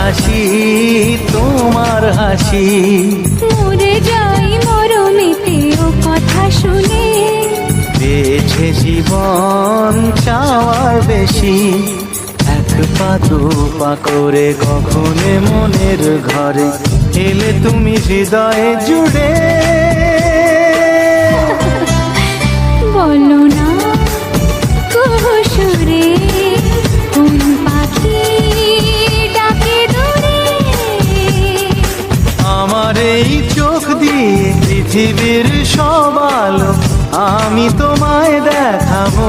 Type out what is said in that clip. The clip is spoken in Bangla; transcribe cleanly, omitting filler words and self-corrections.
হাসি তোমার হাসি। মরে যাই মরমিতে ও কথা শুনে, পেয়েছে জীবন চাওয়ার বেশি। এক পা দু পা করে কখনে মনের ঘরে এলে তুমি হৃদয়ে জুড়ে। বলো না কুহুসুরে কোন পাখি ডাকে দূরে। আমার এই চোখ দিয়ে পৃথিবীর সব আলো আমি তোমায় দেখাবো।